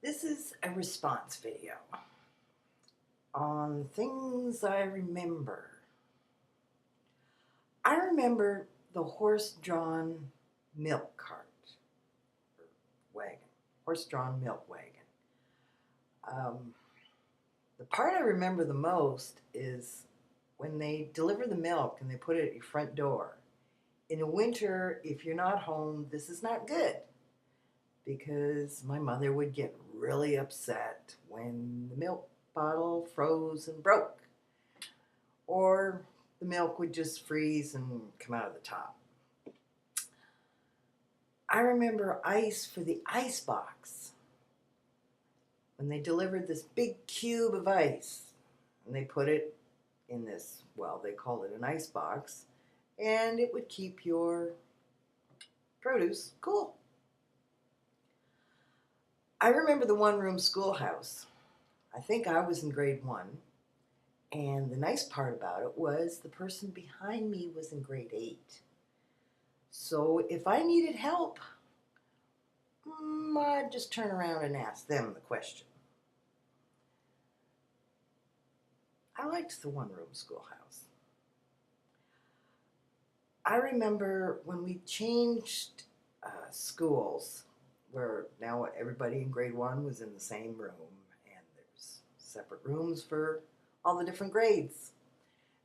This is a response video on things I remember. I remember the horse-drawn milk cart, or wagon, horse-drawn milk wagon. The part I remember the most is when they deliver the milk and they put it at your front door. In the winter, if you're not home, this is not good because my mother would get really upset when the milk bottle froze and broke, or the milk would just freeze and come out of the top. I remember ice for the ice box. When they delivered this big cube of ice and they put it in this, well, they called it an ice box, and it would keep your produce cool. I remember the one-room schoolhouse. I think I was in grade 1, and the nice part about it was the person behind me was in grade 8. So if I needed help, I'd just turn around and ask them the question. I liked the one-room schoolhouse. I remember when we changed schools, where now everybody in grade 1 was in the same room, and there's separate rooms for all the different grades.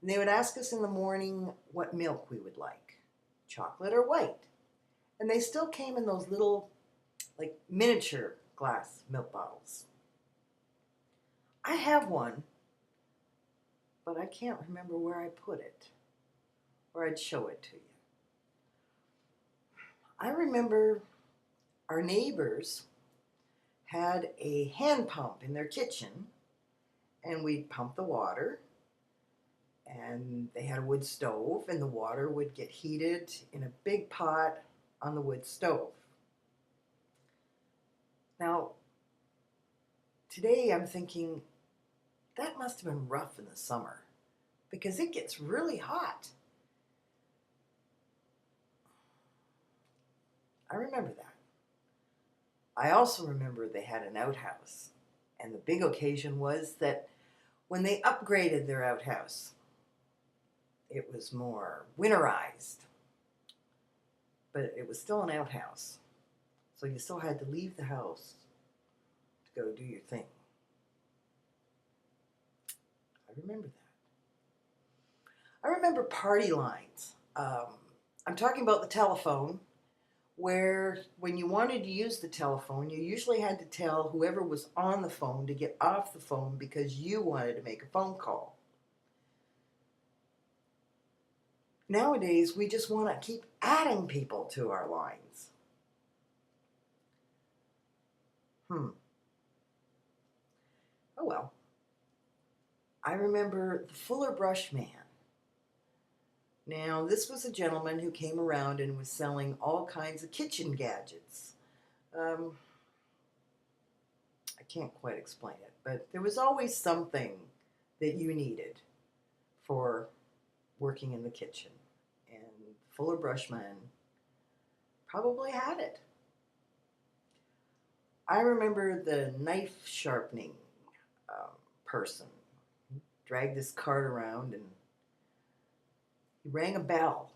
And they would ask us in the morning what milk we would like, chocolate or white. And they still came in those little, like, miniature glass milk bottles. I have one, but I can't remember where I put it, or I'd show it to you. I remember our neighbors had a hand pump in their kitchen, and we'd pump the water, and they had a wood stove, and the water would get heated in a big pot on the wood stove. Now, today I'm thinking that must have been rough in the summer because it gets really hot. I remember that. I also remember they had an outhouse, and the big occasion was that when they upgraded their outhouse, it was more winterized, but it was still an outhouse. So you still had to leave the house to go do your thing. I remember that. I remember party lines. I'm talking about the telephone, where when you wanted to use the telephone, you usually had to tell whoever was on the phone to get off the phone because you wanted to make a phone call. Nowadays, we just want to keep adding people to our lines. Oh well. I remember the Fuller Brush Man. Now, this was a gentleman who came around and was selling all kinds of kitchen gadgets. I can't quite explain it, but there was always something that you needed for working in the kitchen, and Fuller Brush Man probably had it. I remember the knife sharpening person. He dragged this cart around and he rang a bell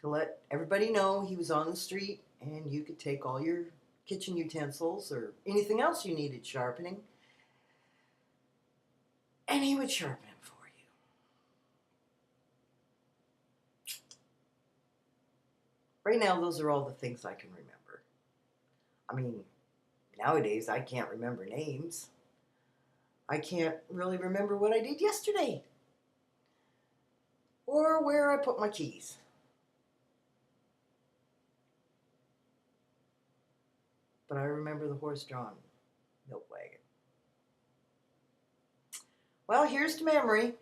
to let everybody know he was on the street and you could take all your kitchen utensils or anything else you needed sharpening, and he would sharpen it for you. Right now, those are all the things I can remember. I mean, nowadays I can't remember names. I can't really remember what I did yesterday or where I put my keys. But I remember the horse-drawn milk wagon. Well, here's to memory.